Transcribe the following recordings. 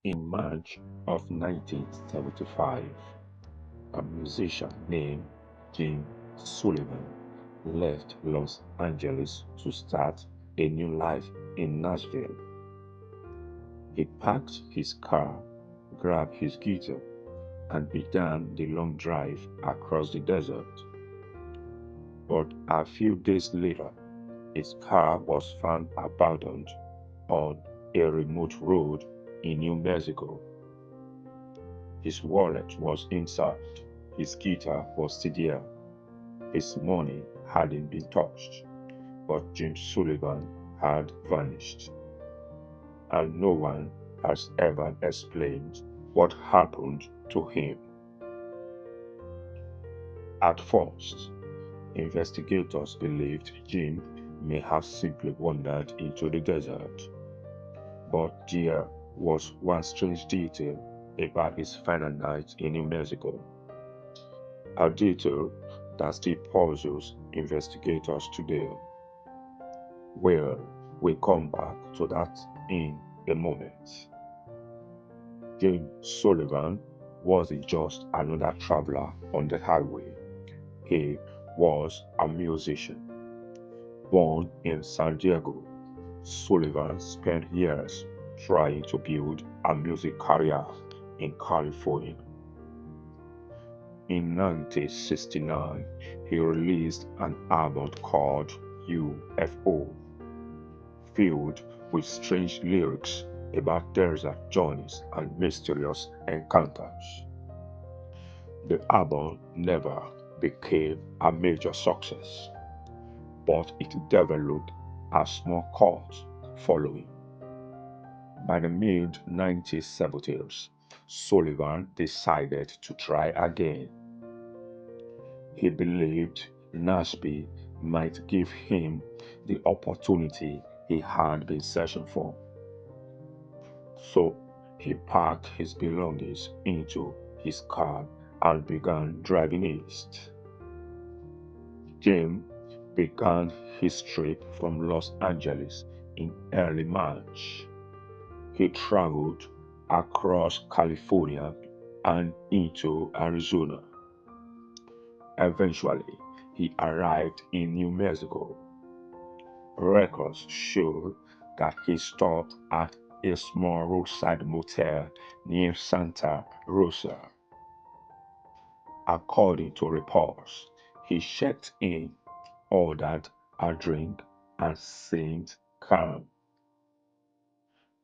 In March of 1975, a musician named Jim Sullivan left Los Angeles to start a new life in Nashville. He packed his car, grabbed his guitar, and began the long drive across the desert. But a few days later, his car was found abandoned on a remote road in New Mexico. His wallet was inside, his guitar was still there, his money hadn't been touched, but Jim Sullivan had vanished, and no one has ever explained what happened to him. At first, investigators believed Jim may have simply wandered into the desert, but there was one strange detail about his final night in New Mexico, a detail that still puzzles investigators today. Well, we come back to that in a moment. Jim Sullivan wasn't just another traveler on the highway. He was a musician. Born in San Diego, Sullivan spent years trying to build a music career in California. In 1969, he released an album called UFO, filled with strange lyrics about desert journeys and mysterious encounters. The album never became a major success, but it developed a small cult following. By the mid 1970s, Sullivan decided to try again. He believed Nashville might give him the opportunity he had been searching for. So he packed his belongings into his car and began driving east. Jim began his trip from Los Angeles in early March. He traveled across California and into Arizona. Eventually, he arrived in New Mexico. Records show that he stopped at a small roadside motel near Santa Rosa. According to reports, he checked in, ordered a drink, and seemed calm.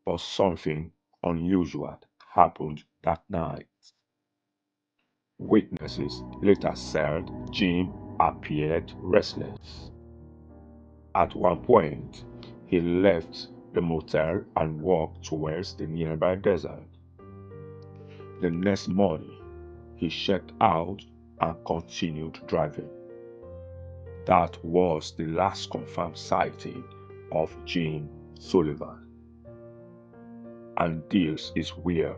But something unusual happened that night. Witnesses later said Jim appeared restless. At one point, he left the motel and walked towards the nearby desert. The next morning, he checked out and continued driving. That was the last confirmed sighting of Jim Sullivan. And this is where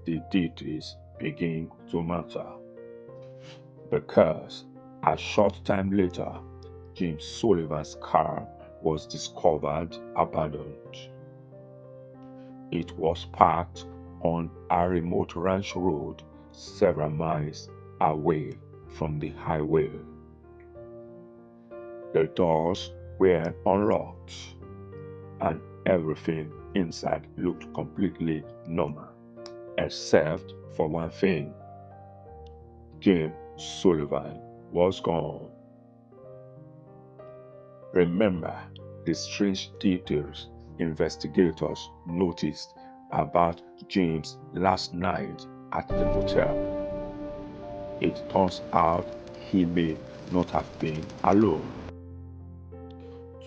the details begin to matter. Because a short time later, Jim Sullivan's car was discovered abandoned. It was parked on a remote ranch road several miles away from the highway. The doors were unlocked, and everything inside looked completely normal, except for one thing. Jim Sullivan was gone. Remember the strange details investigators noticed about James' last night at the motel. It turns out he may not have been alone.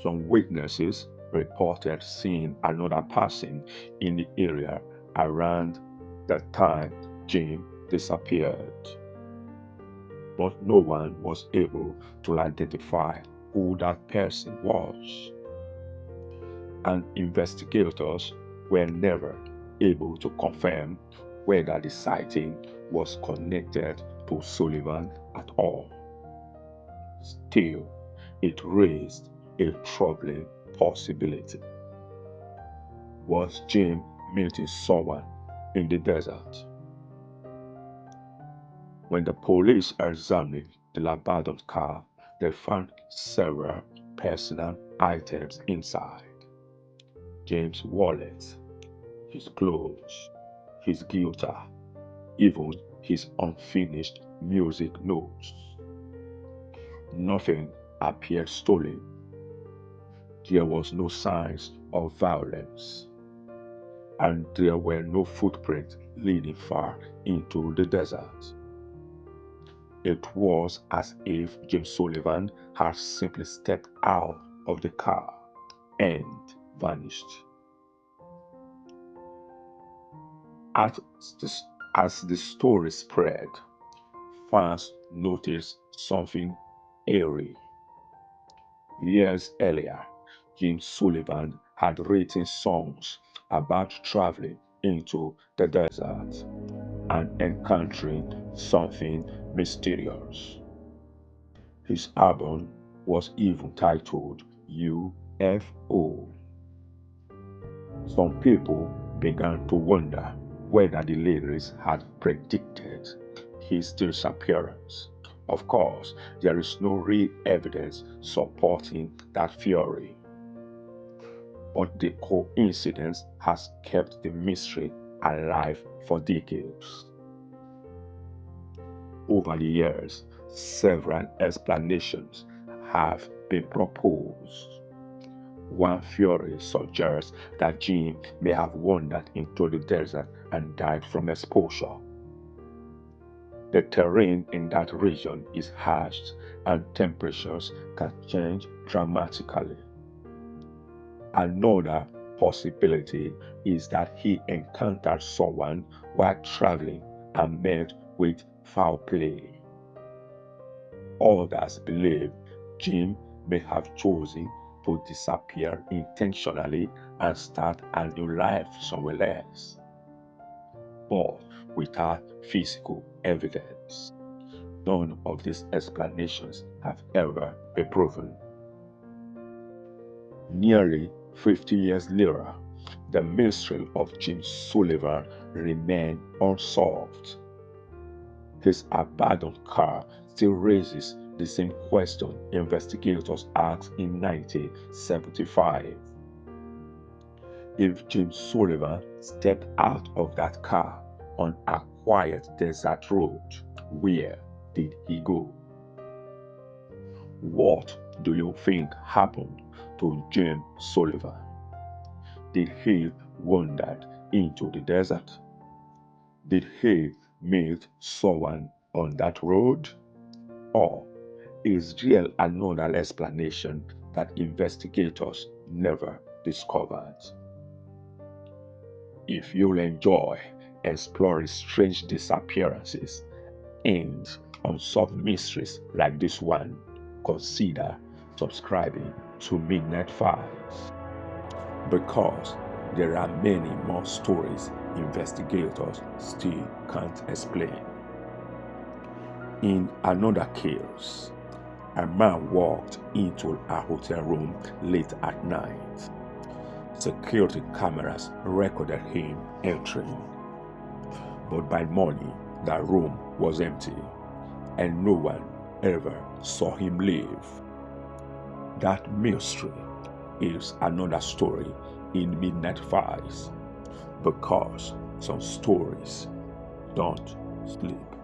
Some witnesses reported seeing another person in the area around the time Jim disappeared, but no one was able to identify who that person was, and investigators were never able to confirm whether the sighting was connected to Sullivan at all. Still, it raised a troubling possibility. Was Jim meeting someone in the desert. When the police examined the abandoned car, they found several personal items inside. Jim's wallet, his clothes, his guitar, even his unfinished music notes. Nothing appeared stolen. There was no signs of violence, and there were no footprints leading far into the desert. It was as if Jim Sullivan had simply stepped out of the car and vanished. As the story spread, fans noticed something eerie. Years earlier, Jim Sullivan had written songs about traveling into the desert and encountering something mysterious. His album was even titled UFO. Some people began to wonder whether the lyrics had predicted his disappearance. Of course, there is no real evidence supporting that theory, but the coincidence has kept the mystery alive for decades. Over the years, several explanations have been proposed. One theory suggests that Jim may have wandered into the desert and died from exposure. The terrain in that region is harsh and temperatures can change dramatically. Another possibility is that he encountered someone while traveling and met with foul play. Others believe Jim may have chosen to disappear intentionally and start a new life somewhere else, but without physical evidence. None of these explanations have ever been proven. Nearly 50 years later, the mystery of Jim Sullivan remains unsolved. His abandoned car still raises the same question investigators asked in 1975. If Jim Sullivan stepped out of that car on a quiet desert road, where did he go? What do you think happened to Jim Sullivan? Did he wander into the desert? Did he meet someone on that road? Or is there another explanation that investigators never discovered? If you'll enjoy exploring strange disappearances and unsolved mysteries like this one, consider subscribing to Midnight Files, because there are many more stories investigators still can't explain. In another case, a man walked into a hotel room late at night. Security cameras recorded him entering, but by morning the room was empty and no one ever saw him leave. That mystery is another story in Midnight Files, because some stories don't sleep.